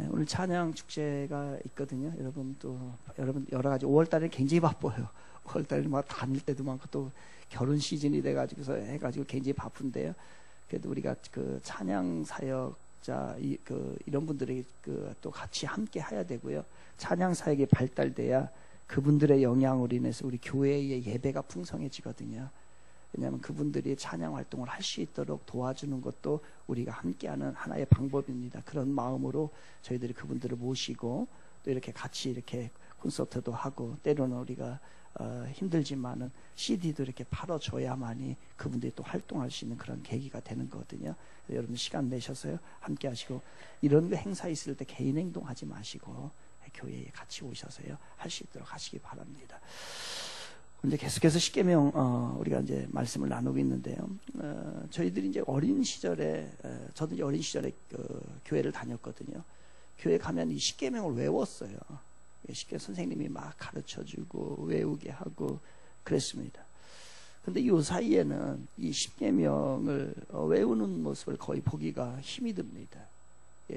오늘 찬양 축제가 있거든요. 여러분 여러 가지 5월 달에 굉장히 바빠요. 5월 달에 막 다닐 때도 많고 또 결혼 시즌이 돼가지고서 해가지고 굉장히 바쁜데요. 그래도 우리가 그 찬양 사역자 이런 분들이 또 같이 함께 해야 되고요. 찬양 사역이 발달돼야 그분들의 영향으로 인해서 우리 교회의 예배가 풍성해지거든요. 왜냐하면 그분들이 찬양 활동을 할 수 있도록 도와주는 것도 우리가 함께하는 하나의 방법입니다. 그런 마음으로 저희들이 그분들을 모시고 또 이렇게 같이 이렇게 콘서트도 하고 때로는 우리가 힘들지만은 CD도 이렇게 팔아줘야만이 그분들이 또 활동할 수 있는 그런 계기가 되는 거거든요. 여러분 시간 내셔서요 함께 하시고 이런 행사 있을 때 개인 행동하지 마시고 교회에 같이 오셔서요 할 수 있도록 하시기 바랍니다. 이제 계속해서 십계명 우리가 이제 말씀을 나누고 있는데요. 저희들이 이제 어린 시절에 저도 이제 어린 시절에 교회를 다녔거든요. 교회 가면 이 십계명을 외웠어요. 십계명 선생님이 막 가르쳐주고 외우게 하고 그랬습니다. 근데 이 사이에는 이 십계명을 외우는 모습을 거의 보기가 힘이 듭니다.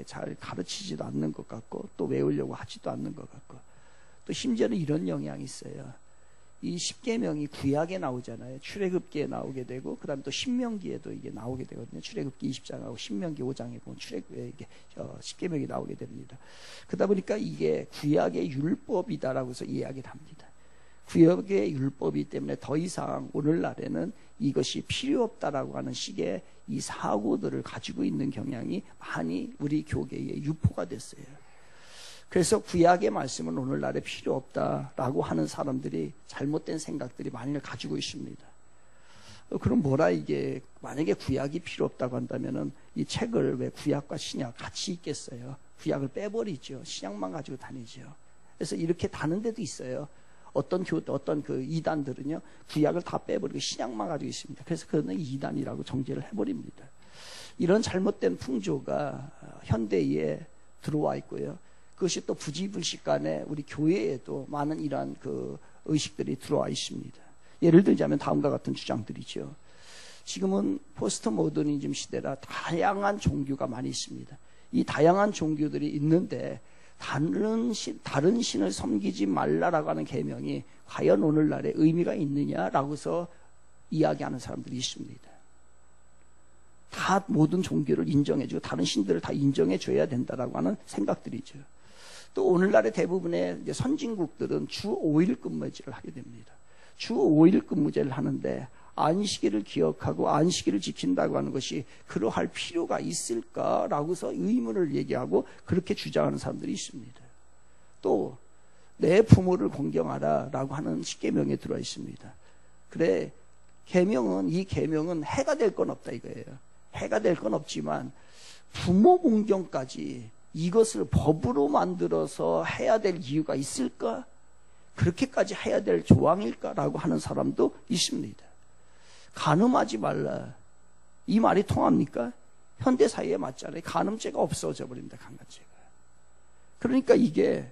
잘 가르치지도 않는 것 같고 또 외우려고 하지도 않는 것 같고 또 심지어는 이런 영향이 있어요. 이 십계명이 구약에 나오잖아요. 출애굽기에 나오게 되고 그 다음에 또 신명기에도 이게 나오게 되거든요. 출애굽기 20장하고 신명기 5장에 보면 이게 십계명이 나오게 됩니다. 그러다 보니까 이게 구약의 율법이다라고 해서 이야기를 합니다. 구약의 율법이기 때문에 더 이상 오늘날에는 이것이 필요 없다라고 하는 식의 이 사고들을 가지고 있는 경향이 많이 우리 교계에 유포가 됐어요. 그래서 구약의 말씀은 오늘날에 필요 없다라고 하는 사람들이 잘못된 생각들이 많이 가지고 있습니다. 그럼 이게 만약에 구약이 필요 없다고 한다면은 이 책을 왜 구약과 신약 같이 읽겠어요? 구약을 빼버리죠. 신약만 가지고 다니죠. 그래서 이렇게 다는 데도 있어요. 어떤 그 이단들은요 구약을 다 빼버리고 신약만 가지고 있습니다. 그래서 그거는 이단이라고 정죄를 해버립니다. 이런 잘못된 풍조가 현대에 들어와 있고요. 그것이 또 부지불식간에 우리 교회에도 많은 이러한 그 의식들이 들어와 있습니다. 예를 들자면 다음과 같은 주장들이죠. 지금은 포스트 모더니즘 시대라 다양한 종교가 많이 있습니다. 이 다양한 종교들이 있는데 다른 신을 섬기지 말라라고 하는 계명이 과연 오늘날에 의미가 있느냐라고서 이야기하는 사람들이 있습니다. 다 모든 종교를 인정해주고 다른 신들을 다 인정해줘야 된다라고 하는 생각들이죠. 또 오늘날의 대부분의 이제 선진국들은 주 5일 근무제를 하게 됩니다. 주 5일 근무제를 하는데 안식일을 기억하고 안식일을 지킨다고 하는 것이 그러할 필요가 있을까라고서 의문을 얘기하고 그렇게 주장하는 사람들이 있습니다. 또 내 부모를 공경하라라고 하는 십계명에 들어와 있습니다. 그래 이 계명은 해가 될 건 없다 이거예요. 해가 될 건 없지만 부모 공경까지 이것을 법으로 만들어서 해야 될 이유가 있을까? 그렇게까지 해야 될 조항일까라고 하는 사람도 있습니다. 간음하지 말라. 이 말이 통합니까? 현대 사회에 맞잖아요. 간음죄가 없어져 버립니다. 강간죄가. 그러니까 이게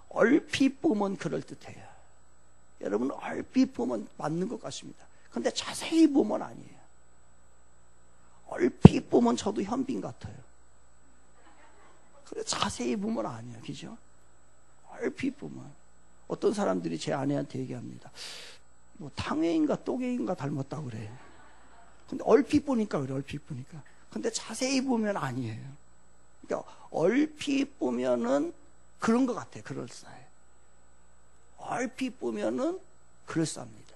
얼핏 보면 그럴듯해요. 여러분 얼핏 보면 맞는 것 같습니다. 그런데 자세히 보면 아니에요. 얼핏 보면 저도 현빈 같아요. 그래 자세히 보면 아니에요. 그죠? 얼핏 보면 어떤 사람들이 제 아내한테 얘기합니다. 뭐 탕웨인가 또게인가 닮았다고 그래. 근데 얼핏 보니까 그래. 얼핏 보니까. 근데 자세히 보면 아니에요. 그러니까 얼핏 보면은 그런 것 같아요. 그럴싸해. 얼핏 보면은 그럴싸합니다.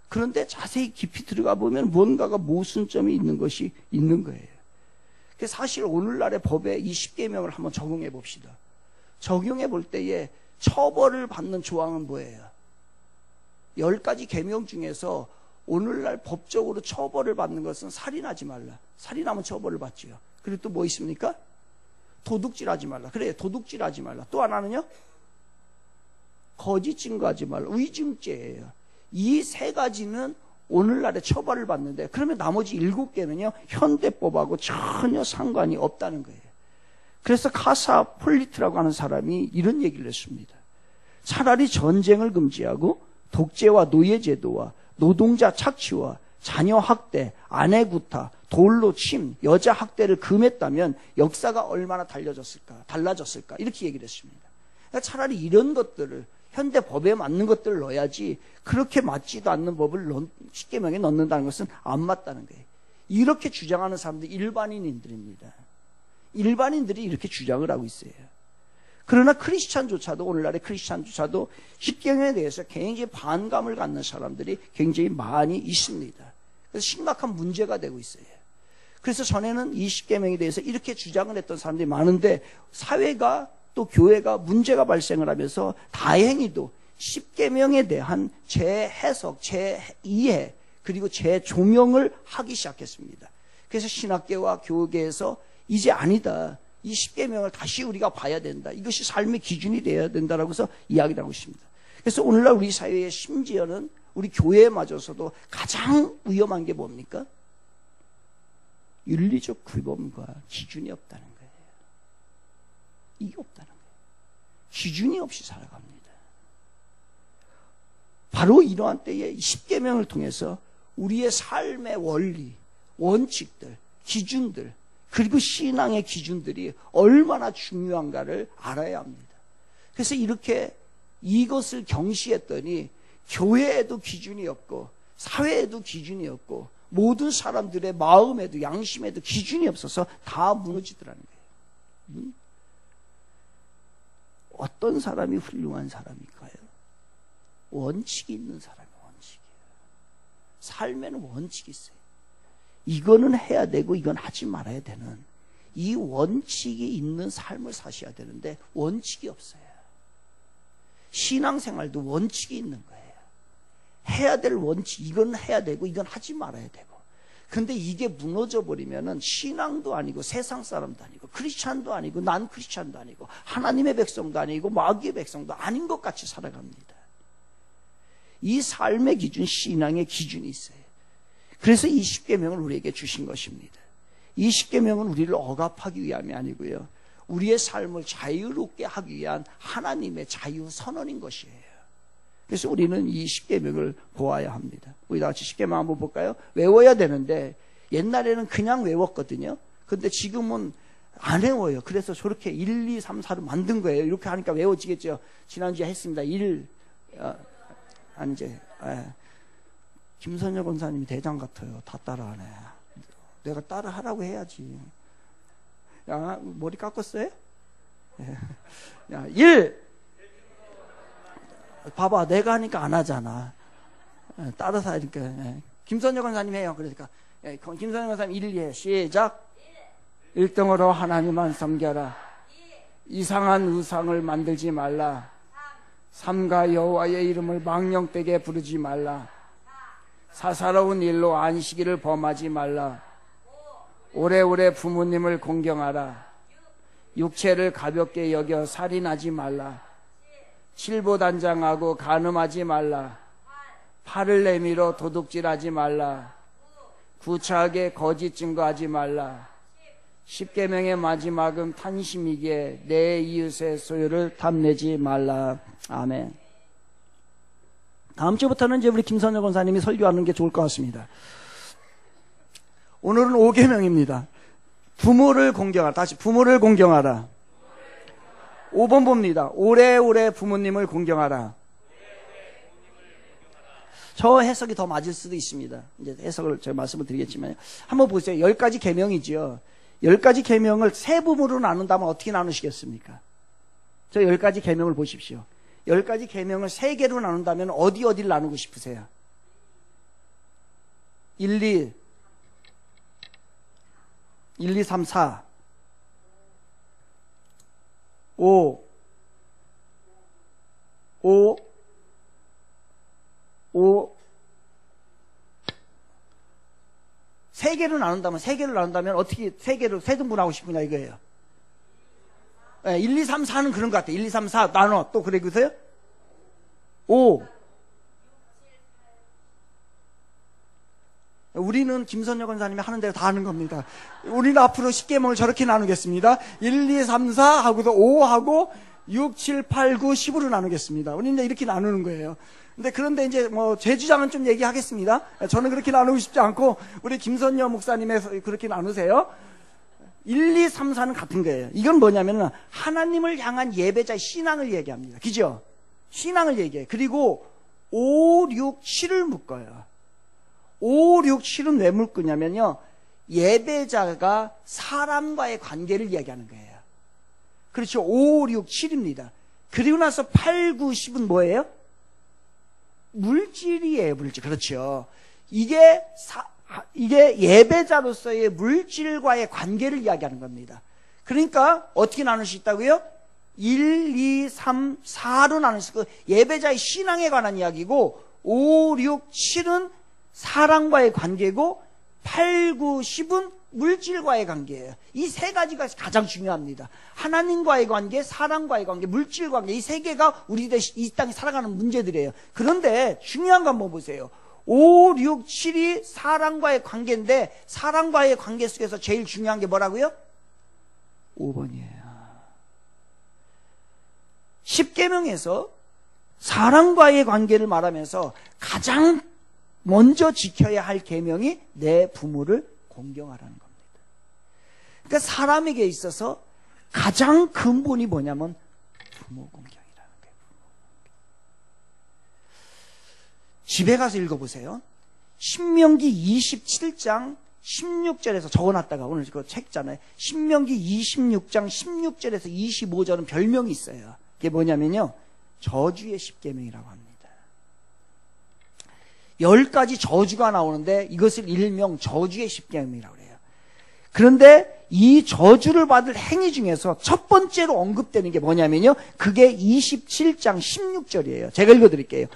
그런데 자세히 깊이 들어가 보면 뭔가가 모순점이 있는 것이 있는 거예요. 사실 오늘날의 법에 이 십계명을 한번 적용해 봅시다. 적용해 볼 때에 처벌을 받는 조항은 뭐예요? 10가지 계명 중에서 오늘날 법적으로 처벌을 받는 것은 살인하지 말라. 살인하면 처벌을 받지요. 그리고 또 뭐 있습니까? 도둑질하지 말라. 그래, 도둑질하지 말라. 또 하나는요? 거짓 증거하지 말라. 위증죄예요. 이 3가지는 오늘날에 처벌을 받는데 그러면 나머지 7개는요 현대법하고 전혀 상관이 없다는 거예요. 그래서 카사 폴리트라고 하는 사람이 이런 얘기를 했습니다. 차라리 전쟁을 금지하고 독재와 노예제도와 노동자 착취와 자녀 학대, 아내 구타, 돌로 침, 여자 학대를 금했다면 역사가 얼마나 달라졌을까 이렇게 얘기를 했습니다. 그러니까 차라리 이런 것들을 현대 법에 맞는 것들을 넣어야지 그렇게 맞지도 않는 법을 십계명에 넣는다는 것은 안 맞다는 거예요. 이렇게 주장하는 사람들이 일반인들입니다. 일반인들이 이렇게 주장을 하고 있어요. 그러나 크리스찬조차도 오늘날의 크리스찬조차도 십계명에 대해서 굉장히 반감을 갖는 사람들이 굉장히 많이 있습니다. 그래서 심각한 문제가 되고 있어요. 그래서 전에는 이 십계명에 대해서 이렇게 주장을 했던 사람들이 많은데 사회가 또 교회가 문제가 발생을 하면서 다행히도 십계명에 대한 재해석, 재이해 그리고 재조명을 하기 시작했습니다. 그래서 신학계와 교계에서 이제 아니다. 이 십계명을 다시 우리가 봐야 된다. 이것이 삶의 기준이 되어야 된다라고 해서 이야기를 하고 있습니다. 그래서 오늘날 우리 사회에 심지어는 우리 교회마저서도 가장 위험한 게 뭡니까? 윤리적 규범과 기준이 없다는 거예요. 이게 없다는 거예요. 기준이 없이 살아갑니다. 바로 이러한 때에 십계명을 통해서 우리의 삶의 원리, 원칙들, 기준들 그리고 신앙의 기준들이 얼마나 중요한가를 알아야 합니다. 그래서 이렇게 이것을 경시했더니 교회에도 기준이 없고 사회에도 기준이 없고 모든 사람들의 마음에도 양심에도 기준이 없어서 다 무너지더라는 거예요. 어떤 사람이 훌륭한 사람일까요? 원칙이 있는 사람이 원칙이에요. 삶에는 원칙이 있어요. 이거는 해야 되고 이건 하지 말아야 되는 이 원칙이 있는 삶을 사셔야 되는데 원칙이 없어요. 신앙생활도 원칙이 있는 거예요. 해야 될 원칙, 이건 해야 되고 이건 하지 말아야 되고. 근데 이게 무너져 버리면은 신앙도 아니고 세상 사람도 아니고 크리스찬도 아니고 난 크리스찬도 아니고 하나님의 백성도 아니고 마귀의 백성도 아닌 것 같이 살아갑니다. 이 삶의 기준, 신앙의 기준이 있어요. 그래서 이 십계명을 우리에게 주신 것입니다. 이 십계명은 우리를 억압하기 위함이 아니고요. 우리의 삶을 자유롭게 하기 위한 하나님의 자유 선언인 것이에요. 그래서 우리는 이 십계명을 보아야 합니다. 우리 다 같이 십계명 한번 볼까요? 외워야 되는데 옛날에는 그냥 외웠거든요. 근데 지금은 안 외워요. 그래서 저렇게 1, 2, 3, 4로 만든 거예요. 이렇게 하니까 외워지겠죠. 지난주에 했습니다. 김선녀 권사님이 대장 같아요. 다 따라하네. 내가 따라하라고 해야지. 야, 머리 깎았어요? 야, 1. 봐봐, 내가 하니까 안 하잖아. 따라서 하니까. 김선녀 권사님 해요. 그러니까 김선녀 권사님 1, 2해. 시작. 1등으로 하나님만 섬겨라. 이상한 우상을 만들지 말라. 3가 여호와의 이름을 망령되게 부르지 말라. 사사로운 일로 안식일을 범하지 말라. 오래오래 부모님을 공경하라. 육체를 가볍게 여겨 살인하지 말라. 칠보단장하고 간음하지 말라. 팔을 내밀어 도둑질하지 말라. 구차하게 거짓 증거하지 말라. 십계명의 마지막은 탄심이기에 내 이웃의 소유를 탐내지 말라. 아멘. 다음 주부터는 이제 우리 김선영 권사님이 설교하는 게 좋을 것 같습니다. 오늘은 5계명입니다. 부모를 공경하라. 다시 부모를 공경하라. 5번 봅니다. 오래오래 부모님을 공경하라. 저 해석이 더 맞을 수도 있습니다. 이제 해석을 제가 말씀을 드리겠지만 한번 보세요. 10가지 계명이죠. 10가지 계명을 세 부분으로 나눈다면 어떻게 나누시겠습니까? 저 10가지 계명을 보십시오. 10가지 계명을 3개로 나눈다면 어디를 나누고 싶으세요? 1, 2, 3, 4 5 3개로 나눈다면 어떻게 3개로 세등분하고 싶으냐 이거예요. 1, 2, 3, 4는 그런 것 같아요. 1, 2, 3, 4 나눠. 또 그래 그러세요? 5 우리는 김선녀 권사님이 하는 대로 다 하는 겁니다. 우리는 앞으로 10계명을 저렇게 나누겠습니다. 1, 2, 3, 4 하고도 5 하고 6, 7, 8, 9, 10으로 나누겠습니다. 우리는 이렇게 나누는 거예요. 그런데 이제 제 주장은 좀 얘기하겠습니다. 저는 그렇게 나누고 싶지 않고 우리 김선녀 목사님의 그렇게 나누세요. 1, 2, 3, 4는 같은 거예요. 이건 뭐냐면은 하나님을 향한 예배자의 신앙을 얘기합니다. 그죠? 신앙을 얘기해요. 그리고 5, 6, 7을 묶어요. 5, 6, 7은 왜 묶으냐면요, 예배자가 사람과의 관계를 이야기하는 거예요. 그렇죠. 5, 6, 7입니다. 그리고 나서 8, 9, 10은 뭐예요? 물질이에요. 물질. 그렇죠. 이게 예배자로서의 물질과의 관계를 이야기하는 겁니다. 그러니까 어떻게 나눌 수 있다고요? 1, 2, 3, 4로 나눌 수 있고, 예배자의 신앙에 관한 이야기고, 5, 6, 7은 사람과의 관계고, 8, 9, 10은 물질과의 관계예요. 이 세 가지가 가장 중요합니다. 하나님과의 관계, 사람과의 관계, 물질과의 관계, 이 세 개가 우리 이 땅에 살아가는 문제들이에요. 그런데 중요한 건 뭐 보세요. 5, 6, 7이 사람과의 관계인데, 사람과의 관계 속에서 제일 중요한 게 뭐라고요? 5번이에요. 10계명에서 사람과의 관계를 말하면서 가장 먼저 지켜야 할 계명이 내 부모를 공경하라는 겁니다. 그러니까 사람에게 있어서 가장 근본이 뭐냐면 부모 공경이라는 거예요. 집에 가서 읽어보세요. 신명기 27장 16절에서 적어놨다가 오늘 그 책잖아요. 신명기 26장 16절에서 25절은 별명이 있어요. 그게 뭐냐면요, 저주의 10계명이라고 합니다. 10가지 저주가 나오는데 이것을 일명 저주의 10계명이라고 해요. 그런데 이 저주를 받을 행위 중에서 첫 번째로 언급되는 게 뭐냐면요, 그게 27장 16절이에요. 제가 읽어드릴게요.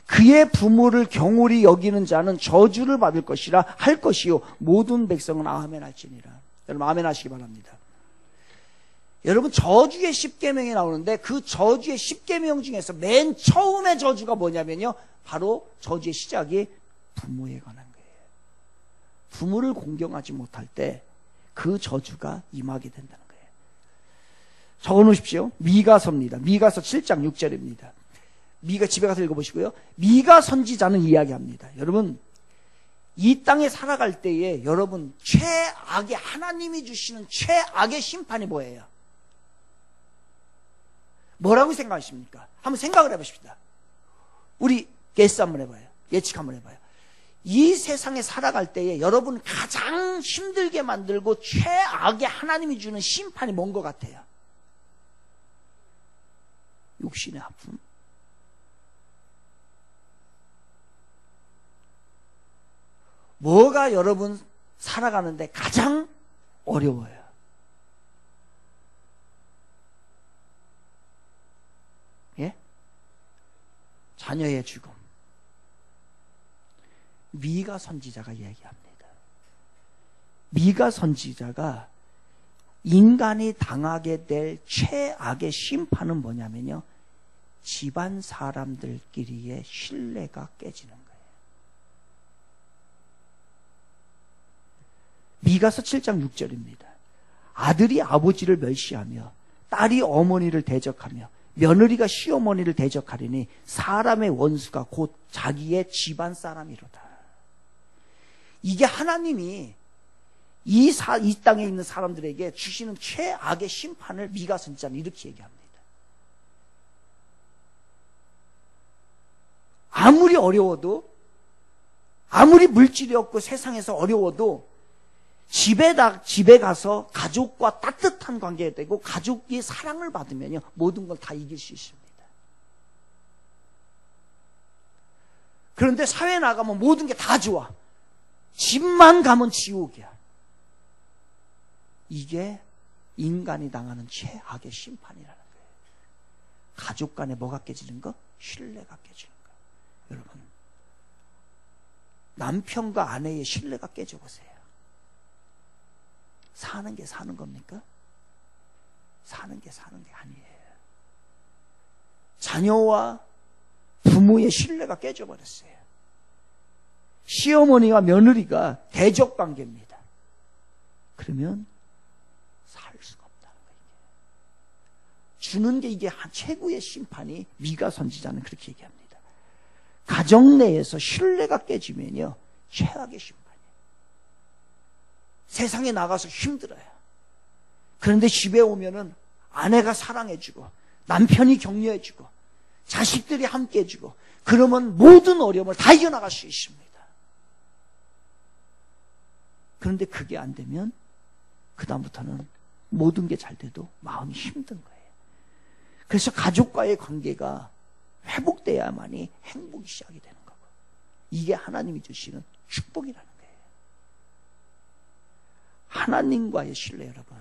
그의 부모를 경홀히 여기는 자는 저주를 받을 것이라 할 것이요 모든 백성은 아멘 할지니라. 여러분 아멘 하시기 바랍니다. 여러분, 저주의 10계명이 나오는데 그 저주의 10계명 중에서 맨 처음의 저주가 뭐냐면요, 바로 저주의 시작이 부모에 관한 거예요. 부모를 공경하지 못할 때 그 저주가 임하게 된다는 거예요. 적어놓으십시오. 미가서입니다. 미가서 7장 6절입니다. 집에 가서 읽어보시고요. 미가 선지자는 이야기합니다. 여러분, 이 땅에 살아갈 때에 여러분 최악의, 하나님이 주시는 최악의 심판이 뭐예요? 뭐라고 생각하십니까? 한번 생각을 해보십시다. 우리 예스 한번 해봐요. 예측 한번 해봐요. 이 세상에 살아갈 때에 여러분 가장 힘들게 만들고 최악의 하나님이 주는 심판이 뭔 것 같아요? 육신의 아픔. 뭐가 여러분 살아가는데 가장 어려워요? 예? 자녀의 죽음. 미가 선지자가 얘기합니다. 미가 선지자가 인간이 당하게 될 최악의 심판은 뭐냐면요, 집안 사람들끼리의 신뢰가 깨지는 거예요. 미가서 7장 6절입니다. 아들이 아버지를 멸시하며 딸이 어머니를 대적하며 며느리가 시어머니를 대적하리니 사람의 원수가 곧 자기의 집안 사람이로다. 이게 하나님이 이 땅에 있는 사람들에게 주시는 최악의 심판을 미가 선지자는 이렇게 얘기합니다. 아무리 어려워도, 아무리 물질이 없고 세상에서 어려워도 집에 가서 가족과 따뜻한 관계가 되고 가족의 사랑을 받으면요, 모든 걸 다 이길 수 있습니다. 그런데 사회에 나가면 모든 게 다 좋아. 집만 가면 지옥이야. 이게 인간이 당하는 최악의 심판이라는 거예요. 가족 간에 뭐가 깨지는 거? 신뢰가 깨지는 거. 여러분, 남편과 아내의 신뢰가 깨져보세요. 사는 게 사는 겁니까? 사는 게 사는 게 아니에요. 자녀와 부모의 신뢰가 깨져버렸어요. 시어머니와 며느리가 대적 관계입니다. 그러면 살 수가 없다는 거예요. 주는 게 이게 최고의 심판이, 미가 선지자는 그렇게 얘기합니다. 가정 내에서 신뢰가 깨지면요, 최악의 심판이에요. 세상에 나가서 힘들어요. 그런데 집에 오면은 아내가 사랑해주고 남편이 격려해주고 자식들이 함께해주고 그러면 모든 어려움을 다 이겨나갈 수 있습니다. 그런데 그게 안 되면 그 다음부터는 모든 게 잘 돼도 마음이 힘든 거예요. 그래서 가족과의 관계가 회복돼야만이 행복이 시작이 되는 거고, 이게 하나님이 주시는 축복이라는 거예요. 하나님과의 신뢰, 여러분.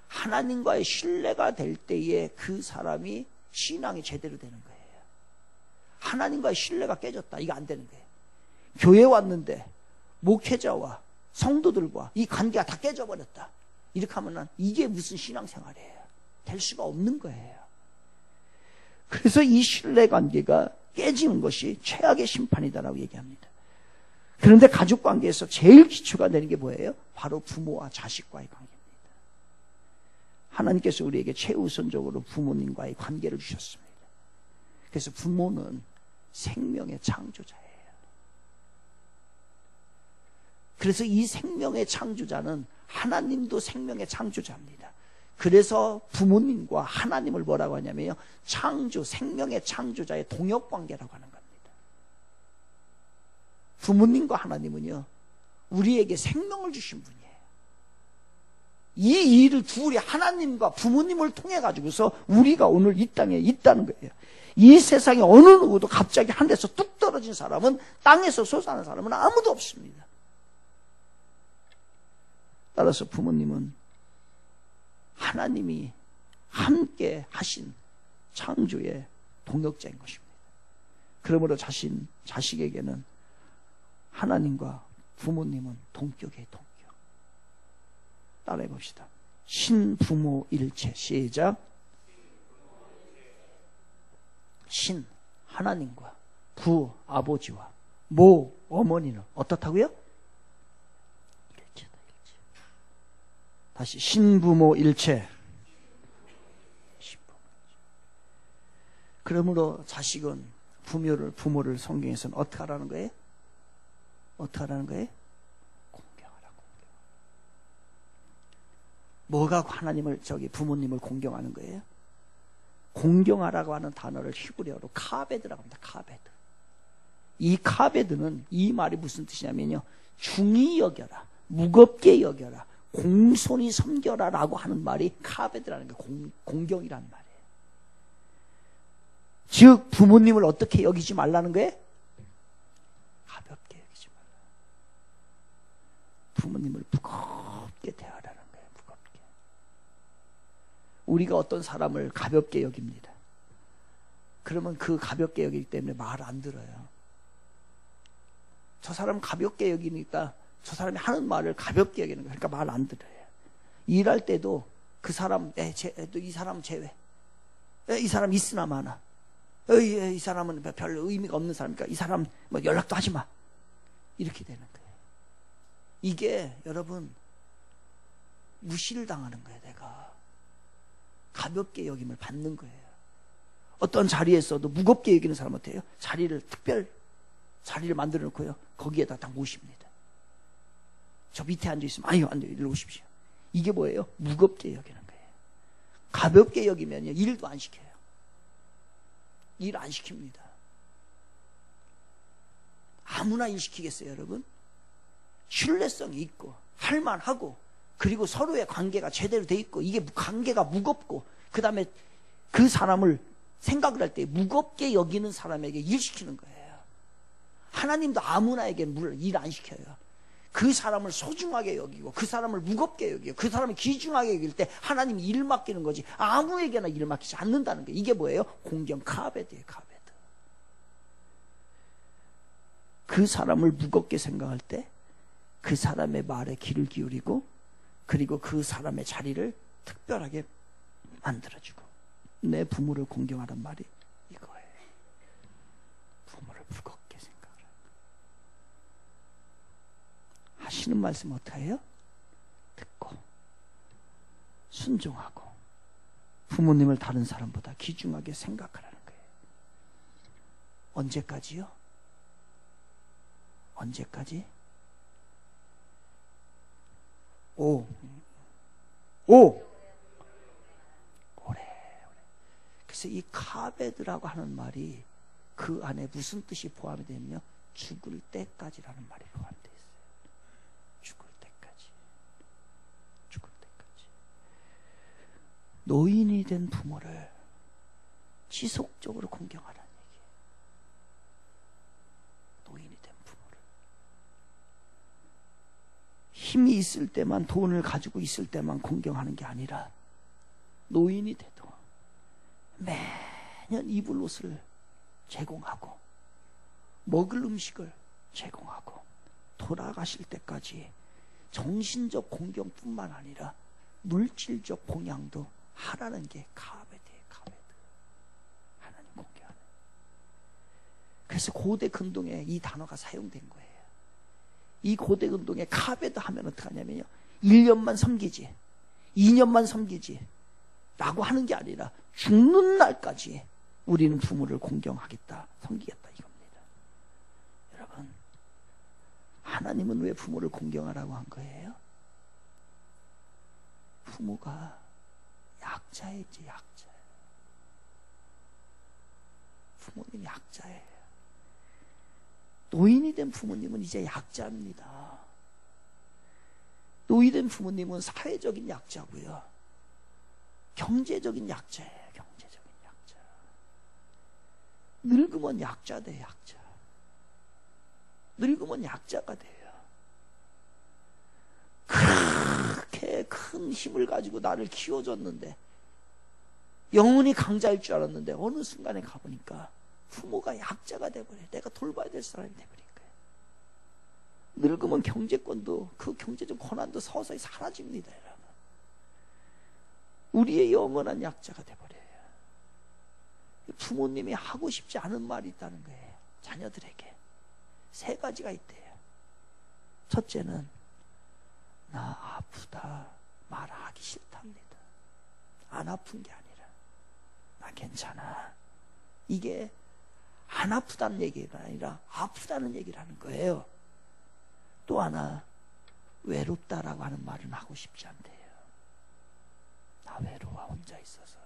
하나님과의 신뢰가 될 때에 그 사람이 신앙이 제대로 되는 거예요. 하나님과의 신뢰가 깨졌다, 이거 안 되는 거예요. 교회 왔는데 목회자와 성도들과 이 관계가 다 깨져버렸다, 이렇게 하면 이게 무슨 신앙생활이에요? 될 수가 없는 거예요. 그래서 이 신뢰관계가 깨지는 것이 최악의 심판이다라고 얘기합니다. 그런데 가족관계에서 제일 기초가 되는 게 뭐예요? 바로 부모와 자식과의 관계입니다. 하나님께서 우리에게 최우선적으로 부모님과의 관계를 주셨습니다. 그래서 부모는 생명의 창조자예요. 그래서 이 생명의 창조자는 하나님도 생명의 창조자입니다. 그래서 부모님과 하나님을 뭐라고 하냐면요, 창조, 생명의 창조자의 동역관계라고 하는 겁니다. 부모님과 하나님은요, 우리에게 생명을 주신 분이에요. 이 일을 둘이, 하나님과 부모님을 통해 가지고서 우리가 오늘 이 땅에 있다는 거예요. 이 세상에 어느 누구도 갑자기 하늘에서 뚝 떨어진 사람은, 땅에서 솟아난 사람은 아무도 없습니다. 따라서 부모님은 하나님이 함께 하신 창조의 동역자인 것입니다. 그러므로 자식에게는 하나님과 부모님은 동격이에요, 동격. 따라해 봅시다. 신부모일체. 시작. 신, 하나님과, 부, 아버지와, 모, 어머니는 어떻다고요? 일체다, 일체. 다시, 신부모일체. 그러므로 자식은 부모를 성경에서는 어떻게 하라는 거예요? 어떻게 하라는 거예요? 공경하라, 공경. 뭐가 하나님을, 부모님을 공경하는 거예요? 공경하라고 하는 단어를 히브리어로 카베드라고 합니다. 카베드. 이 카베드는, 이 말이 무슨 뜻이냐면요, 중히 여겨라, 무겁게 여겨라, 공손히 섬겨라 라고 하는 말이 카베드라는 게 공경이라는 말이에요. 즉 부모님을 어떻게 여기지 말라는 거예요? 가볍게 여기지 말라. 부모님을 무겁게 대하라는 거예요. 무겁게. 우리가 어떤 사람을 가볍게 여깁니다. 그러면 그 가볍게 여기기 때문에 말 안 들어요. 저 사람 가볍게 여기니까 저 사람이 하는 말을 가볍게 여기는 거예요. 그러니까 말 안 들어요. 일할 때도 그 사람, 이 사람 제외. 이 사람 있으나 마나. 이 사람은 별 의미가 없는 사람이니까 이 사람 뭐 연락도 하지 마. 이렇게 되는 거예요. 이게 여러분 무시를 당하는 거예요. 내가 가볍게 여김을 받는 거예요. 어떤 자리에서도 무겁게 여기는 사람 어때요? 자리를 만들어 놓고요, 거기에다 다 모십니다. 저 밑에 앉아 있으면 아유 안 돼요, 일로 오십시오. 이게 뭐예요? 무겁게 여기는 거예요. 가볍게 여기면요, 일도 안 시켜요. 일 안 시킵니다. 아무나 일 시키겠어요, 여러분? 신뢰성이 있고 할만하고, 그리고 서로의 관계가 제대로 돼 있고, 이게 관계가 무겁고, 그 다음에 그 사람을 생각을 할 때 무겁게 여기는 사람에게 일 시키는 거예요. 하나님도 아무나에게 일 안 시켜요. 그 사람을 소중하게 여기고, 그 사람을 무겁게 여기고, 그 사람을 귀중하게 여길 때 하나님이 일 맡기는 거지, 아무에게나 일 맡기지 않는다는 거예요. 이게 뭐예요? 공경, 카베드예요, 카베드. 그 사람을 무겁게 생각할 때 그 사람의 말에 귀를 기울이고, 그리고 그 사람의 자리를 특별하게 만들어주고. 내 부모를 공경하란 말이 이거예요. 부모를 무겁게 생각하라. 하시는 말씀 어떻게 해요? 듣고 순종하고 부모님을 다른 사람보다 귀중하게 생각하라는 거예요. 언제까지요? 언제까지? 오래. 그래서 이 카베드라고 하는 말이 그 안에 무슨 뜻이 포함이 되면요, 죽을 때까지라는 말이 포함되어 있어요. 죽을 때까지. 죽을 때까지. 노인이 된 부모를 지속적으로 공경하라는 얘기예요. 노인이 된 부모를. 힘이 있을 때만, 돈을 가지고 있을 때만 공경하는 게 아니라 노인이 돼도 매년 입을 옷을 제공하고 먹을 음식을 제공하고 돌아가실 때까지 정신적 공경뿐만 아니라 물질적 봉양도 하라는 게 카베드예요. 카베드. 하나님 공경하는. 그래서 고대 근동에 이 단어가 사용된 거예요. 이 고대 근동에 카베드 하면 어떡하냐면요, 1년만 섬기지, 2년만 섬기지 라고 하는 게 아니라 죽는 날까지 우리는 부모를 공경하겠다, 섬기겠다 이겁니다. 여러분, 하나님은 왜 부모를 공경하라고 한 거예요? 부모가 약자예요. 이제 약자. 부모님이 약자예요. 노인이 된 부모님은 이제 약자입니다. 노인된 부모님은 사회적인 약자고요, 경제적인 약자예요. 경제적인 약자. 늙으면 약자 돼. 약자. 늙으면 약자가 돼요. 그렇게 큰 힘을 가지고 나를 키워줬는데, 영원히 강자일 줄 알았는데 어느 순간에 가보니까 부모가 약자가 돼버려요. 내가 돌봐야 될 사람이 돼버린 거예요. 늙으면 경제권도, 그 경제적 권한도 서서히 사라집니다. 여러분. 우리의 영원한 약자가 돼버려요. 부모님이 하고 싶지 않은 말이 있다는 거예요. 자녀들에게 3가지가 있대요. 첫째는 나 아프다 말하기 싫답니다. 안 아픈 게 아니라 나 괜찮아. 이게 안 아프다는 얘기가 아니라 아프다는 얘기를 하는 거예요. 또 하나, 외롭다라고 하는 말은 하고 싶지 않대요. 나 외로워, 혼자 있어서.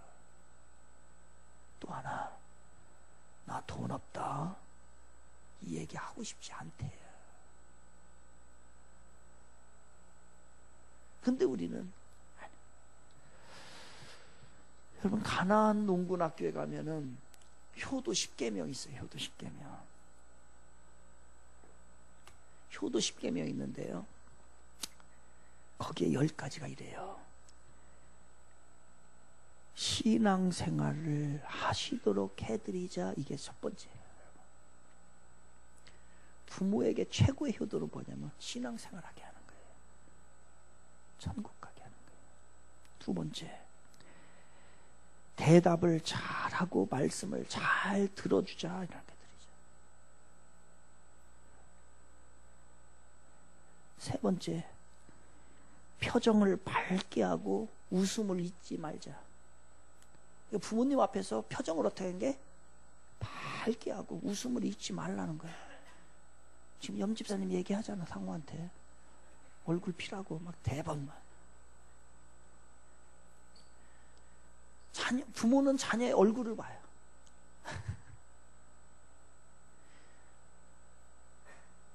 또 하나, 나 돈 없다, 이 얘기 하고 싶지 않대요. 근데 우리는, 여러분, 가나안 농군학교에 가면은 효도 10계명 있어요. 효도 10계명. 효도 10계명 있는데요, 거기에 10가지가 이래요. 신앙생활을 하시도록 해드리자. 이게 첫 번째예요. 부모에게 최고의 효도는 뭐냐면 신앙생활하게 하는 거예요. 천국 가게 하는 거예요. 두 번째, 대답을 잘하고 말씀을 잘 들어주자. 이렇게 드리죠. 세 번째, 표정을 밝게 하고 웃음을 잊지 말자. 부모님 앞에서 표정을 어떻게 하는 게? 밝게 하고 웃음을 잊지 말라는 거예요. 지금 염집사님 얘기하잖아, 상호한테. 얼굴 피라고 막 대박만. 부모는 자녀의 얼굴을 봐요.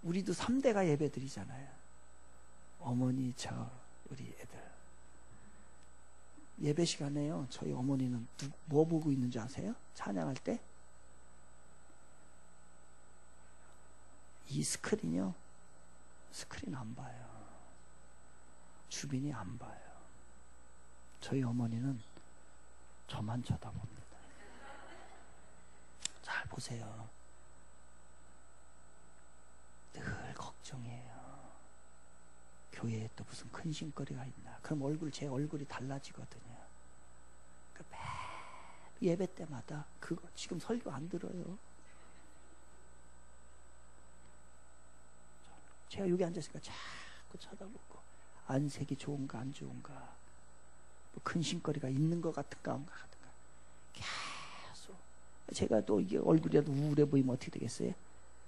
우리도 3대가 예배 드리잖아요. 어머니, 저, 우리 애들. 예배 시간에요, 저희 어머니는 뭐 보고 있는지 아세요? 찬양할 때? 이 스크린이요, 스크린 안 봐요. 주변이 안 봐요. 저희 어머니는 저만 쳐다봅니다. 잘 보세요. 늘 걱정해요. 교회에 또 무슨 근심거리가 있나. 그럼 제 얼굴이 달라지거든요. 그러니까 매 예배 때마다 그거 지금 설교 안 들어요. 제가 여기 앉았으니까 자꾸 쳐다보고, 안색이 좋은가 안 좋은가, 뭐 근심거리가 있는 것 같은가 안 같은가 계속 제가 또 이게 얼굴이라도 우울해 보이면 어떻게 되겠어요?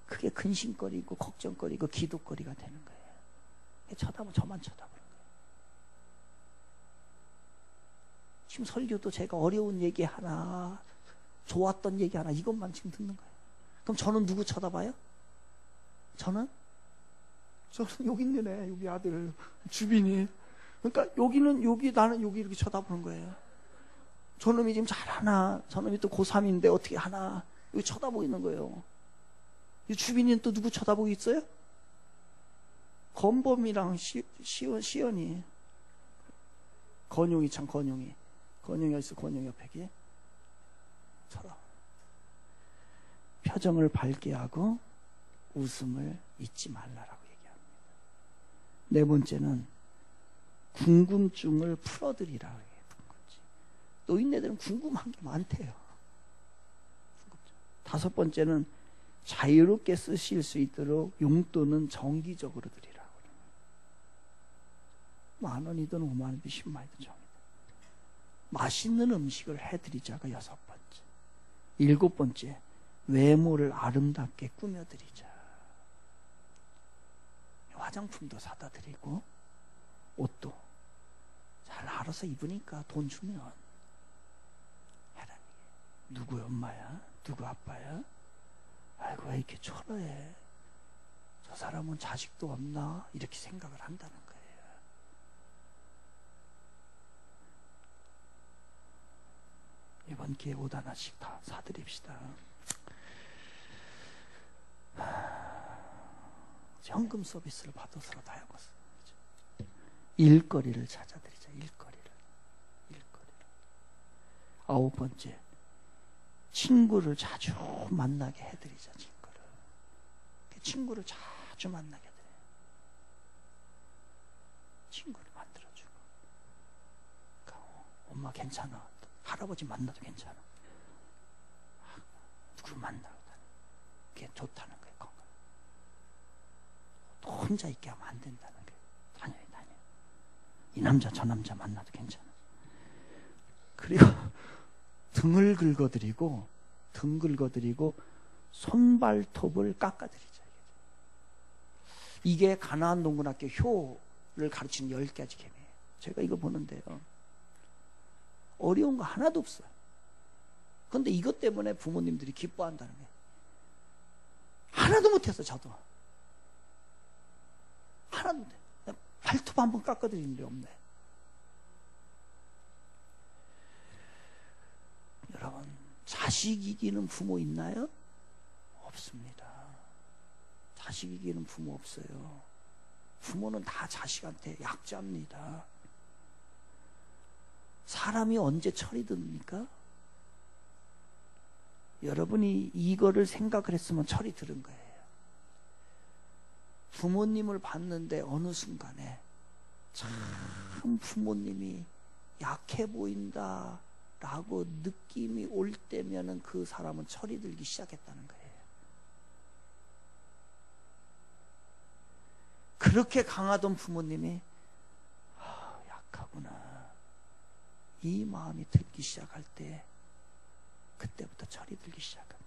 그게 근심거리고 걱정거리고 기도거리가 되는 거예요. 쳐다보면 저만 쳐다보는 거예요. 지금 설교도 제가 어려운 얘기 하나, 좋았던 얘기 하나, 이것만 지금 듣는 거예요. 그럼 저는 누구 쳐다봐요? 저는 여기 있는 애, 여기 아들, 주빈이. 그러니까 여기 나는 여기 이렇게 쳐다보는 거예요. 저놈이 지금 잘하나, 저놈이 또 고3인데 어떻게 하나, 여기 쳐다보고 있는 거예요. 이 주빈이는 또 누구 쳐다보고 있어요? 건범이랑 시연이. 건용이 참, 건용이 어딨어? 건용이 옆에 쳐다봐. 표정을 밝게 하고 웃음을 잊지 말라라고 얘기합니다. 네 번째는 궁금증을 풀어드리라고 얘기해요. 노인네들은 궁금한 게 많대요. 다섯 번째는 자유롭게 쓰실 수 있도록 용돈은 정기적으로 드리라고. 10,000원이든 50,000원이든 100,000원이든 정해요. 맛있는 음식을 해드리자가 6번째. 7번째, 외모를 아름답게 꾸며드리자. 화장품도 사다 드리고 옷도 잘 알아서 입으니까 돈 주면 해라는 게. 누구 엄마야? 누구 아빠야? 아이고 왜 이렇게 초라해? 저 사람은 자식도 없나? 이렇게 생각을 한다는 거예요. 이번 기회에 옷 하나씩 다 사드립시다. 현금 서비스를 받아서 다 해봤어. 일거리를 찾아드리자. 일거리를. 9번째, 친구를 자주 만나게 해드리자. 친구를 자주 만나게 해드려요. 친구를 만들어주고. 그러니까 엄마 괜찮아. 할아버지 만나도 괜찮아. 누구 만나고 그게 좋다는 거예요. 건강. 또 혼자 있게 하면 안 된다는 거예요. 다녀요. 이 남자 저 남자 만나도 괜찮아. 그리고 등 긁어드리고 손발톱을 깎아드리자. 이게 가나안 농군학교 효를 가르치는 10가지 계명이에요. 제가 이거 보는데요, 어려운 거 하나도 없어요. 그런데 이것 때문에 부모님들이 기뻐한다는 거예요. 하나도 못했어. 저도 하나도 못해. 발톱 한번 깎아드리는 게 없네. 여러분, 자식 이기는 부모 있나요? 없습니다. 자식 이기는 부모 없어요. 부모는 다 자식한테 약자입니다. 사람이 언제 철이 듭니까? 여러분이 이거를 생각을 했으면 철이 들은 거예요. 부모님을 봤는데 어느 순간에 참 부모님이 약해 보인다 라고 느낌이 올 때면은 그 사람은 철이 들기 시작했다는 거예요. 그렇게 강하던 부모님이 약하구나, 이 마음이 들기 시작할 때 그때부터 철이 들기 시작한다.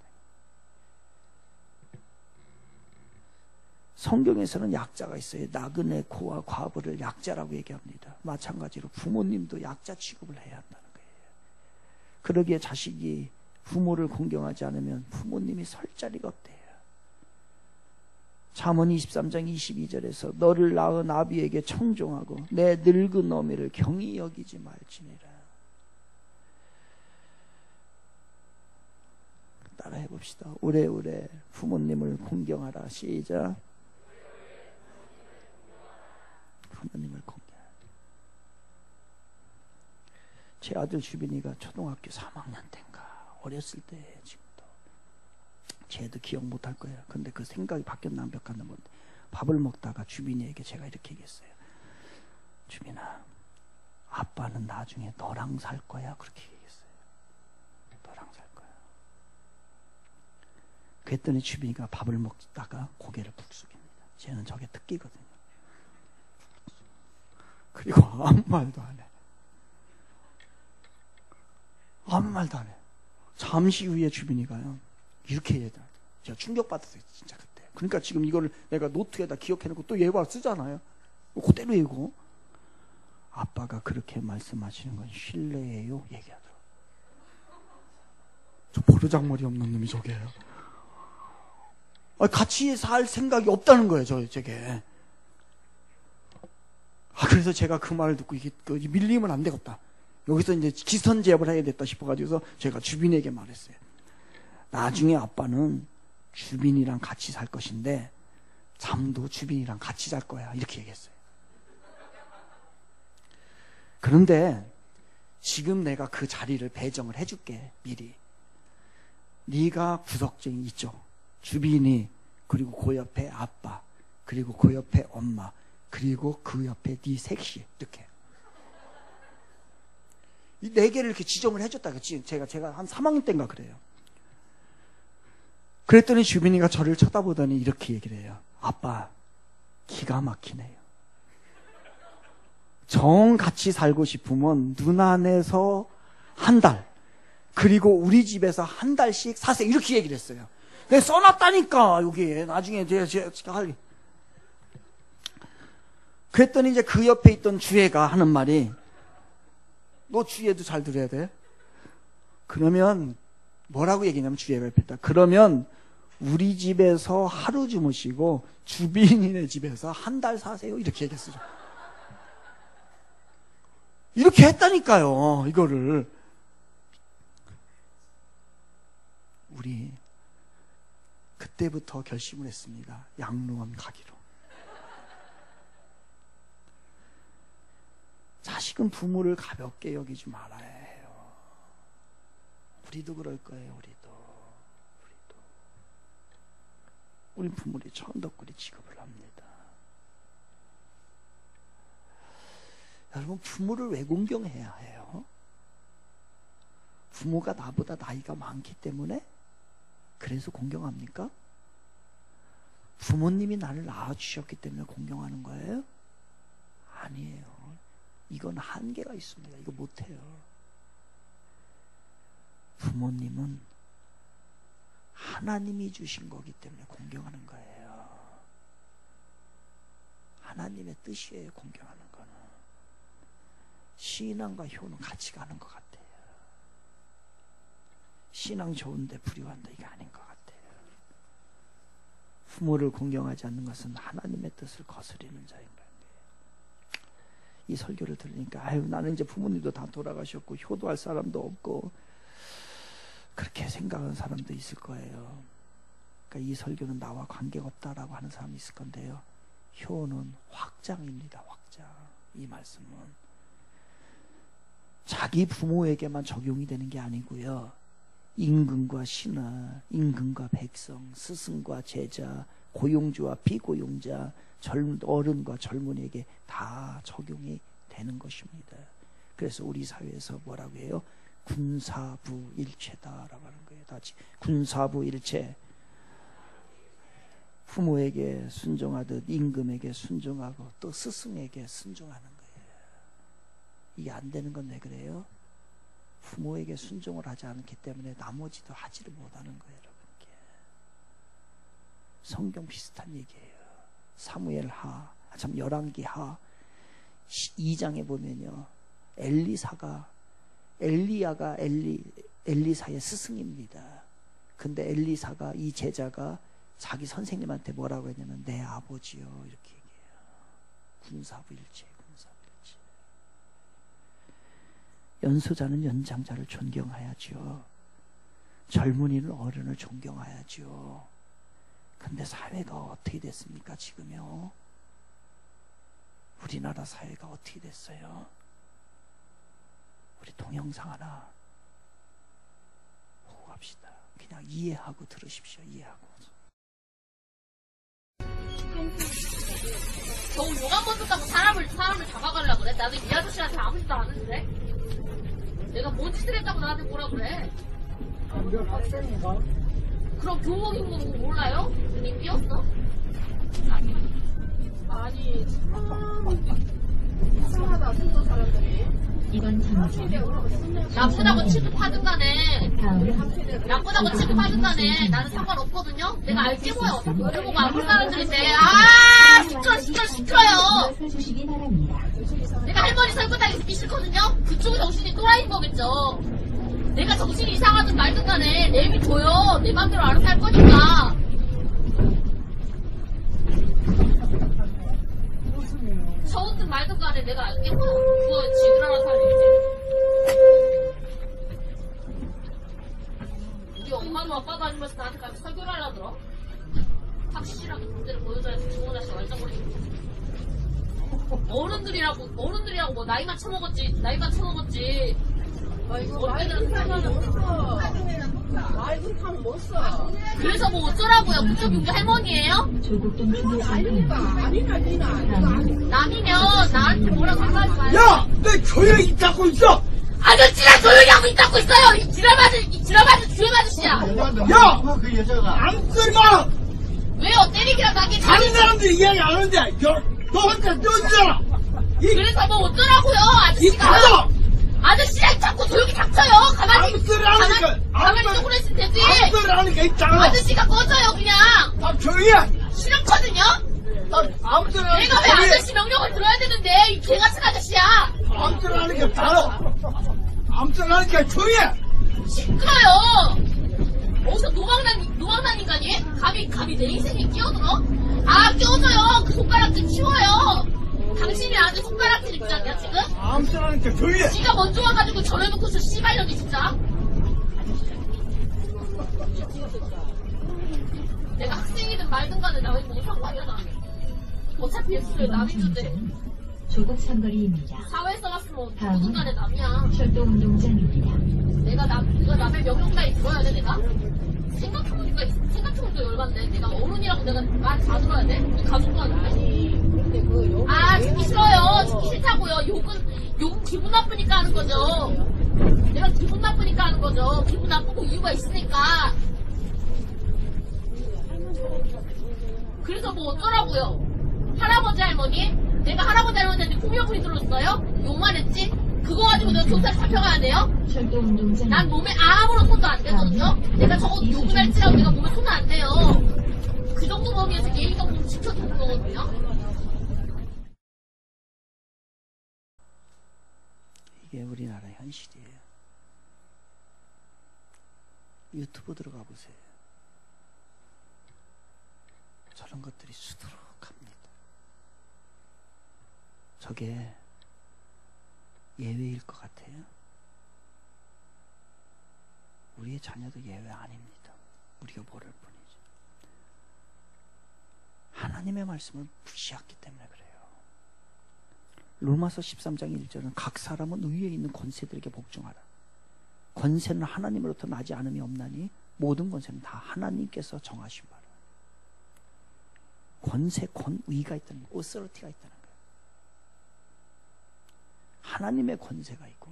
성경에서는 약자가 있어요. 나그네 고와 과부를 약자라고 얘기합니다. 마찬가지로 부모님도 약자 취급을 해야 한다는 거예요. 그러기에 자식이 부모를 공경하지 않으면 부모님이 설 자리가 없대요. 잠언 23장 22절에서 너를 낳은 아비에게 청종하고 내 늙은 어미를 경히 여기지 말지니라. 따라 해봅시다. 오래오래 부모님을 공경하라. 시작. 부모님을 공경하라. 제 아들 주빈이가 초등학교 3학년 때인가 어렸을 때, 지금도 쟤도 기억 못할 거예요. 근데 그 생각이 바뀌었나 안 바뀌었나 모르는데, 밥을 먹다가 주빈이에게 제가 이렇게 얘기했어요. 주빈아, 아빠는 나중에 너랑 살 거야. 그렇게 얘기했어요. 너랑 살 거야. 그랬더니 주빈이가 밥을 먹다가 고개를 푹 숙입니다. 쟤는 저게 특기거든요. 그리고 아무 말도 안 해. 아무 말도 안 해. 잠시 후에 주빈이가요, 이렇게 얘기해요. 제가 충격받았어요, 진짜 그때. 그러니까 지금 이거를 내가 노트에다 기억해놓고 또 예화 쓰잖아요. 그대로 읽고. 아빠가 그렇게 말씀하시는 건 실례예요, 얘기하더라고요. 저 버르장머리 없는 놈이 저게요. 같이 살 생각이 없다는 거예요, 저게. 그래서 제가 그 말을 듣고 이게 밀리면 안 되겠다. 여기서 이제 기선제압을 해야겠다 싶어가지고서 제가 주빈에게 말했어요. 나중에 아빠는 주빈이랑 같이 살 것인데 잠도 주빈이랑 같이 잘 거야. 이렇게 얘기했어요. 그런데 지금 내가 그 자리를 배정을 해줄게. 미리. 네가 구석쟁이 있죠. 주빈이, 그리고 그 옆에 아빠, 그리고 그 옆에 엄마, 그리고 그 옆에 네 섹시. 이렇게 이 네 개를 이렇게 지정을 해줬다. 제가 한 3학년 때인가 그래요. 그랬더니 주빈이가 저를 쳐다보더니 이렇게 얘기를 해요. 아빠, 기가 막히네요. 정 같이 살고 싶으면 눈 안에서 한 달, 그리고 우리 집에서 한 달씩 사세요. 이렇게 얘기를 했어요. 내가 써놨다니까, 여기에. 나중에 제가 할. 그랬더니 이제 그 옆에 있던 주애가 하는 말이, 너 주애도 잘 들어야 돼. 그러면 뭐라고 얘기냐면, 주애가 옆에 있다. 그러면 우리 집에서 하루 주무시고 주빈이네 집에서 한 달 사세요. 이렇게 얘기했어요. 이렇게 했다니까요, 이거를. 우리 그때부터 결심을 했습니다. 양로원 가기로. 자식은 부모를 가볍게 여기지 말아야 해요. 우리도 그럴 거예요. 우리도. 우리 부모들이 천덕꾸리 취급을 합니다. 여러분, 부모를 왜 공경해야 해요? 부모가 나보다 나이가 많기 때문에 그래서 공경합니까? 부모님이 나를 낳아주셨기 때문에 공경하는 거예요? 아니에요. 이건 한계가 있습니다. 이거 못해요. 부모님은 하나님이 주신 거기 때문에 공경하는 거예요. 하나님의 뜻이에요, 공경하는 거는. 신앙과 효는 같이 가는 것 같아요. 신앙 좋은데 불효한다, 이게 아닌 것 같아요. 부모를 공경하지 않는 것은 하나님의 뜻을 거스리는 자인 거예요. 이 설교를 들으니까 나는 이제 부모님도 다 돌아가셨고 효도할 사람도 없고 그렇게 생각하는 사람도 있을 거예요. 그러니까 이 설교는 나와 관계가 없다라고 하는 사람이 있을 건데요. 효는 확장입니다. 확장. 이 말씀은 자기 부모에게만 적용이 되는 게 아니고요. 임금과 신하, 임금과 백성, 스승과 제자, 고용주와 비고용자, 어른과 젊은이에게 다 적용이 되는 것입니다. 그래서 우리 사회에서 뭐라고 해요? 군사부일체다라고 하는 거예요. 다시 군사부일체. 부모에게 순종하듯 임금에게 순종하고 또 스승에게 순종하는 거예요. 이게 안 되는 건 왜 그래요? 부모에게 순종을 하지 않기 때문에 나머지도 하지를 못하는 거예요, 여러분께. 성경 비슷한 얘기예요. 열왕기하 2장에 보면요, 엘리야가 엘리사의 스승입니다. 근데 엘리사가, 이 제자가 자기 선생님한테 뭐라고 했냐면 내 아버지요, 이렇게 얘기해요. 군사부일체. 연소자는 연장자를 존경해야죠. 젊은이는 어른을 존경해야죠. 근데 사회가 어떻게 됐습니까, 지금요? 우리나라 사회가 어떻게 됐어요? 우리 동영상 하나 보고 갑시다. 그냥 이해하고 들으십시오. 이해하고. 너 욕 한 번 듣다고 사람을 잡아가려고 그래? 나도 이 아저씨한테 아무 짓도 안 했는데? 내가 뭔 짓을 했다고 나한테 뭐라 그래? 완전 학생인가? 그럼 교복 입는 거 몰라요? 니 삐었어? 아니 참 이상하다, 신도 사람들이. 이번 정지. 나쁘다고 취급하든 간에 다음은 나쁘다고 취급하든 간에 나는 상관없거든요. 내가 알게 뭐요. 그리고 아픈 사람들인데 아 시끄러요. 서주시기 바랍니다. 내가 할머니 설거지하기 듣기 싫거든요. 그쪽이 정신이 또라이인 거겠죠. 내가 정신이 이상하든 말든 간에 내비둬요. 내 맘대로 알아서 할 거니까. 저었든 말든 간에 내가 알게 뭐야. 그거 지들 알아서 할 일이지. 우리 엄마도 아빠도 아니면서 나한테 가서 설교를 하려더라. 확실하게 문제를 보여줘야지 주문아 씨 말짱거리고. 어른들이라고 뭐 나이만 처먹었지. 어린애들은 말도 못 써. 그래서 뭐 어쩌라고요? 그쪽이 우리 할머니예요? 조국동 아니나 남이면 나한테 뭐라고 하지 마요. 야! 너 조용히 잡고 있어! 아저씨가 조용히 하고 있다고 있어요! 이 지랄맞은 주임 아저씨야! 야! 그 여자가 안 쓸마! 왜요? 때리기라도 하긴 다른 사람들이 이야기 안 하는데, 너 혼자 떠들잖아! 그래서 뭐 어쩌라고요? 이 아저씨가! 가서! 아저씨랑 자꾸 조용히 닥쳐요! 가만히 아무 소리 안 하니까! 조금 했으면 되지! 아무 소리 안 하니까 있잖아! 아저씨가 꺼져요 그냥! 다 조용히 해! 싫거든요? 아무 소리 안 내가 왜 하니까 아저씨 명령을 들어야 되는데 이 개같은 아저씨야! 아무 소리 안 하니까 달아! 아무 소리 안 하니까 조용히 해! 시끄러요! 어디서 노망난 인간이? 감히 내 인생에 끼어들어? 아, 끼어져요! 그 손가락질 치워요! 당신이 아주 손가락질 입지 않냐, 지금? 아무 소리 안 하니까 조용히 해! 지가 먼저 와가지고 전해놓고서 씨발년이 진짜? 내가 학생이든 말든 간에 나왜 뭐 상관이야, 나. 어차피 예수를 남인 주제. 조국 삼거리입니다. 사회에서 왔으면 누군 간에 남이야. 철도운동장입니다. 내가 남의 명령 따위 들어야 돼, 내가? 생각해보니까 열받네. 내가 어른이라고 내가 말 다 들어야 돼? 우리 가족도 아니고. 아, 듣기 싫어요. 듣기 싫다고요. 욕은 기분 나쁘니까 하는 거죠. 내가 기분 나쁘니까 하는 거죠. 기분 나쁘고 이유가 있으니까. 그래서 뭐 어쩌라고요? 할아버지 할머니? 내가 할아버지 할머니한테 폭력을 들었어요? 욕만 했지? 그거 가지고 내가 교사를 잡혀가야 돼요? 철도운동장. 난 몸에 아무런 손도 안 대거든요? 내가 저거 욕을 할지라도 내가 몸에 손은 안 대요. 그 정도 범위에서 예의 정도는 지켜주는 거거든요? 이게 우리나라 현실이에요. 유튜브 들어가 보세요. 저런 것들이 수두룩합니다. 저게 예외일 것 같아요. 우리의 자녀도 예외 아닙니다. 우리가 모를 뿐이죠. 하나님의 말씀을 무시했기 때문에 그래요. 로마서 13장 1절은 각 사람은 위에 있는 권세들에게 복종하라. 권세는 하나님으로부터 나지 않음이 없나니 모든 권세는 다 하나님께서 정하신 바라. 권세, 권위가 있다는 거예요. 오서리티가 있다는 거예요. 하나님의 권세가 있고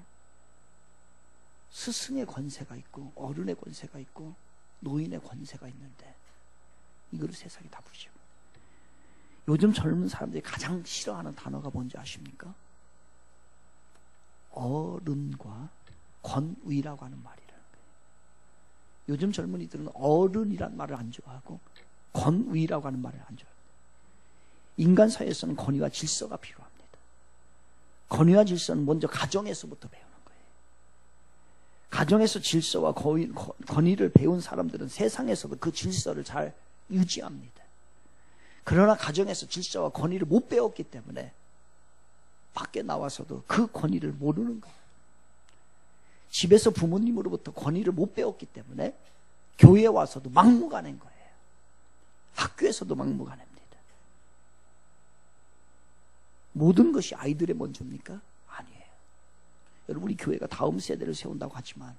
스승의 권세가 있고 어른의 권세가 있고 노인의 권세가 있는데 이거를 세상이 다 부시고, 요즘 젊은 사람들이 가장 싫어하는 단어가 뭔지 아십니까? 어른과 권위라고 하는 말이라는 거예요. 요즘 젊은이들은 어른이란 말을 안 좋아하고 권위라고 하는 말을 안 좋아해요. 인간 사회에서는 권위와 질서가 필요합니다. 권위와 질서는 먼저 가정에서부터 배우는 거예요. 가정에서 질서와 권위를 배운 사람들은 세상에서도 그 질서를 잘 유지합니다. 그러나 가정에서 질서와 권위를 못 배웠기 때문에 밖에 나와서도 그 권위를 모르는 거예요. 집에서 부모님으로부터 권위를 못 배웠기 때문에 교회에 와서도 막무가내인 거예요. 학교에서도 막무가내입니다. 모든 것이 아이들의 먼저입니까? 아니에요. 여러분, 우리 교회가 다음 세대를 세운다고 하지만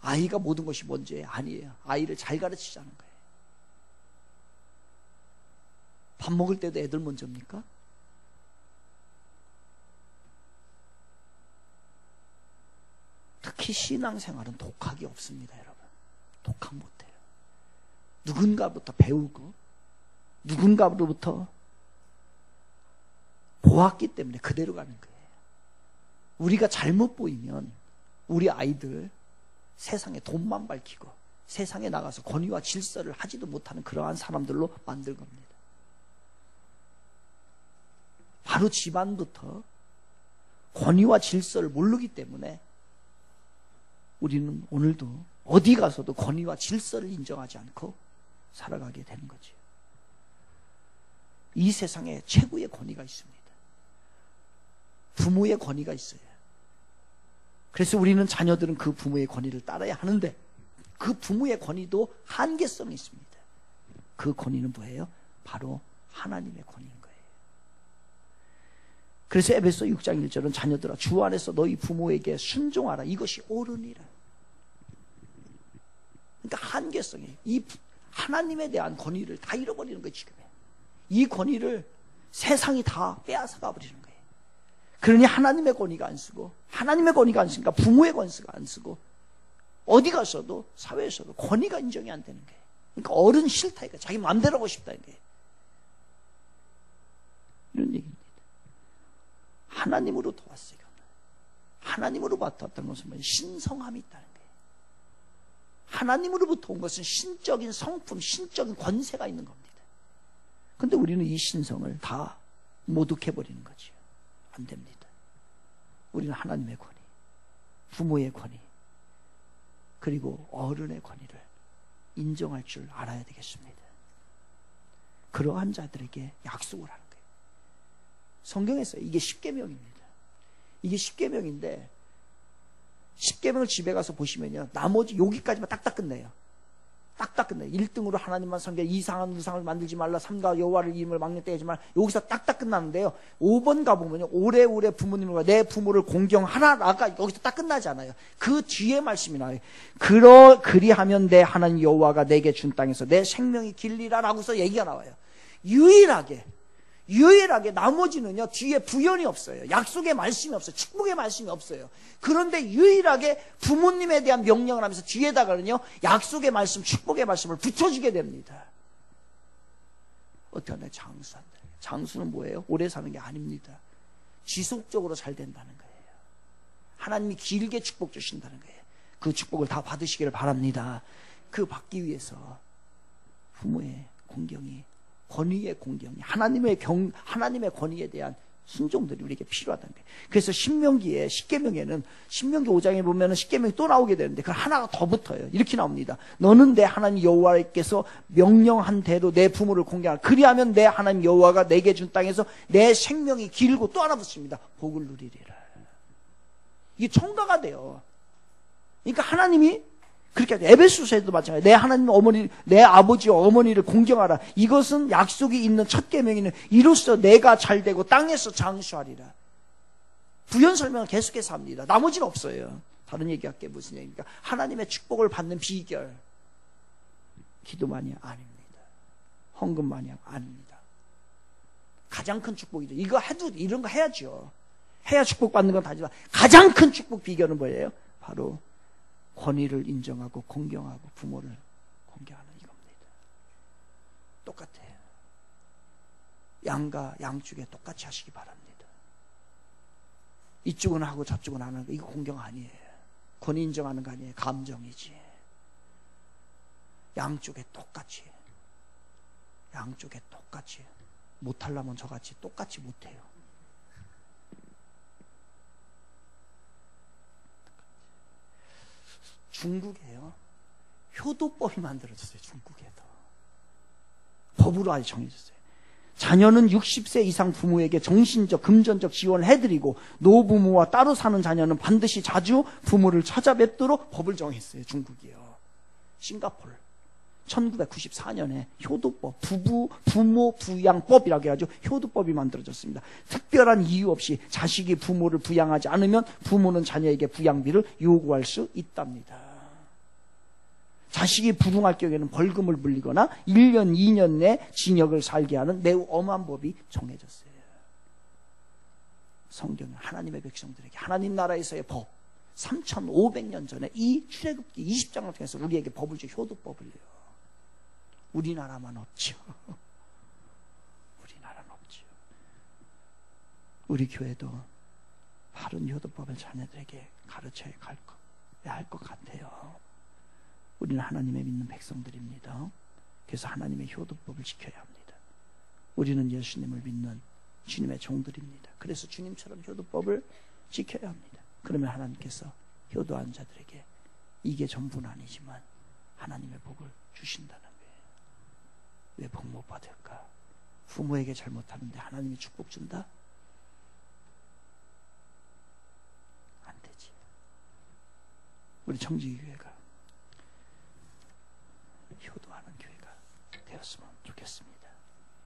아이가 모든 것이 먼저예요? 아니에요. 아이를 잘 가르치자는 거예요. 밥 먹을 때도 애들 먼저입니까? 특히 신앙생활은 독학이 없습니다, 여러분. 독학 못해요. 누군가부터 배우고 누군가로부터 보았기 때문에 그대로 가는 거예요. 우리가 잘못 보이면 우리 아이들 세상에 돈만 밝히고 세상에 나가서 권위와 질서를 하지도 못하는 그러한 사람들로 만들 겁니다. 바로 집안부터 권위와 질서를 모르기 때문에 우리는 오늘도 어디 가서도 권위와 질서를 인정하지 않고 살아가게 되는 거죠. 이 세상에 최고의 권위가 있습니다. 부모의 권위가 있어요. 그래서 우리는 자녀들은 그 부모의 권위를 따라야 하는데 그 부모의 권위도 한계성이 있습니다. 그 권위는 뭐예요? 바로 하나님의 권위인 거예요. 그래서 에베소 6장 1절은 자녀들아 주 안에서 너희 부모에게 순종하라. 이것이 옳으니라. 그러니까 한계성이 이 하나님에 대한 권위를 다 잃어버리는 거예요. 지금 이 권위를 세상이 다 빼앗아가 버리는 거예요. 그러니 하나님의 권위가 안 쓰고 하나님의 권위가 안 쓰니까 부모의 권위가 안 쓰고 어디 가서도 사회에서도 권위가 인정이 안 되는 거예요. 그러니까 어른 싫다니까 자기 마음대로 하고 싶다는 거예요. 이런 얘기입니다. 하나님으로 도왔어요. 하나님으로 받았던 것은 뭐예요? 신성함이 있다는 거예요. 하나님으로부터 온 것은 신적인 성품, 신적인 권세가 있는 겁니다. 그런데 우리는 이 신성을 다 모독해버리는 거죠. 안 됩니다. 우리는 하나님의 권위, 부모의 권위, 그리고 어른의 권위를 인정할 줄 알아야 되겠습니다. 그러한 자들에게 약속을 하는 거예요. 성경에서 이게 십계명입니다. 이게 십계명인데 십계명을 집에 가서 보시면요, 나머지 여기까지만 딱딱 끝내요. 딱딱 끝내요. 1등으로 하나님만 섬겨, 이상한 우상을 만들지 말라, 삼가 여호와를 이름을 막내 떼지 말라. 여기서 딱딱 끝나는데요, 5번 가보면요, 오래오래 부모님과 내 부모를 공경하라가 여기서 딱 끝나지 않아요. 그 뒤에 말씀이 나와요. 그리하면 내 하나님 여호와가 내게 준 땅에서 내 생명이 길리라 라고서 얘기가 나와요. 유일하게 나머지는요 뒤에 부연이 없어요. 약속의 말씀이 없어요. 축복의 말씀이 없어요. 그런데 유일하게 부모님에 대한 명령을 하면서 뒤에다가는요 약속의 말씀, 축복의 말씀을 붙여주게 됩니다. 어떻게 하나요? 장수한다. 장수는 뭐예요? 오래 사는 게 아닙니다. 지속적으로 잘 된다는 거예요. 하나님이 길게 축복 주신다는 거예요. 그 축복을 다 받으시기를 바랍니다. 그 받기 위해서 부모의 공경이, 권위의 공경이, 하나님의 권위에 대한 순종들이 우리에게 필요하다는 거예요. 그래서 신명기에, 십계명에는, 신명기 5장에 보면은 십계명이 또 나오게 되는데 그 하나가 더 붙어요. 이렇게 나옵니다. 너는 내 하나님 여호와께서 명령한 대로 내 부모를 공경하라. 그리하면 내 하나님 여호와가 내게 준 땅에서 내 생명이 길고, 또 하나 붙습니다. 복을 누리리라. 이게 청가가 돼요. 그러니까 하나님이 그렇게 에베소서에도 마찬가지예요. 내 하나님 어머니, 내 아버지와 어머니를 공경하라. 이것은 약속이 있는 첫 계명이는 이로써 내가 잘되고 땅에서 장수하리라. 부연 설명을 계속해서 합니다. 나머지는 없어요. 다른 얘기할게 무슨 얘기입니까? 하나님의 축복을 받는 비결, 기도만이 아닙니다. 헌금만이 아닙니다. 가장 큰 축복이죠. 이거 해도, 이런 거 해야죠. 해야 축복받는 건 다지만 가장 큰 축복 비결은 뭐예요? 바로 권위를 인정하고 공경하고 부모를 공경하는 이겁니다. 똑같아요. 양가 양쪽에 똑같이 하시기 바랍니다. 이쪽은 하고 저쪽은 안 하는 거, 이거 공경 아니에요. 권위 인정하는 거 아니에요. 감정이지. 양쪽에 똑같이 못하려면 저같이 똑같이 못해요. 중국에요, 효도법이 만들어졌어요. 중국에도 법으로 아예 정해졌어요. 자녀는 60세 이상 부모에게 정신적, 금전적 지원을 해드리고 노부모와 따로 사는 자녀는 반드시 자주 부모를 찾아뵙도록 법을 정했어요. 중국이요. 싱가포르 1994년에 효도법, 부모 부양법이라고 해가지고 효도법이 만들어졌습니다. 특별한 이유 없이 자식이 부모를 부양하지 않으면 부모는 자녀에게 부양비를 요구할 수 있답니다. 자식이 불응할 경우에는 벌금을 물리거나 1년, 2년 내 징역을 살게 하는 매우 엄한 법이 정해졌어요. 성경은 하나님의 백성들에게 하나님 나라에서의 법, 3,500년 전에 이 출애굽기 20장을 통해서 우리에게 법을 줘, 효도법을요. 우리나라만 없죠. 우리나라는 없죠. 우리 교회도 바른 효도법을 자녀들에게 가르쳐야 할 것 같아요. 우리는 하나님의 믿는 백성들입니다. 그래서 하나님의 효도법을 지켜야 합니다. 우리는 예수님을 믿는 주님의 종들입니다. 그래서 주님처럼 효도법을 지켜야 합니다. 그러면 하나님께서 효도한 자들에게 이게 전부는 아니지만 하나님의 복을 주신다는 거예요. 왜 복 못 받을까? 부모에게 잘못하는데 하나님이 축복 준다? 안 되지. 우리 청지교회가 효도하는 교회가 되었으면 좋겠습니다.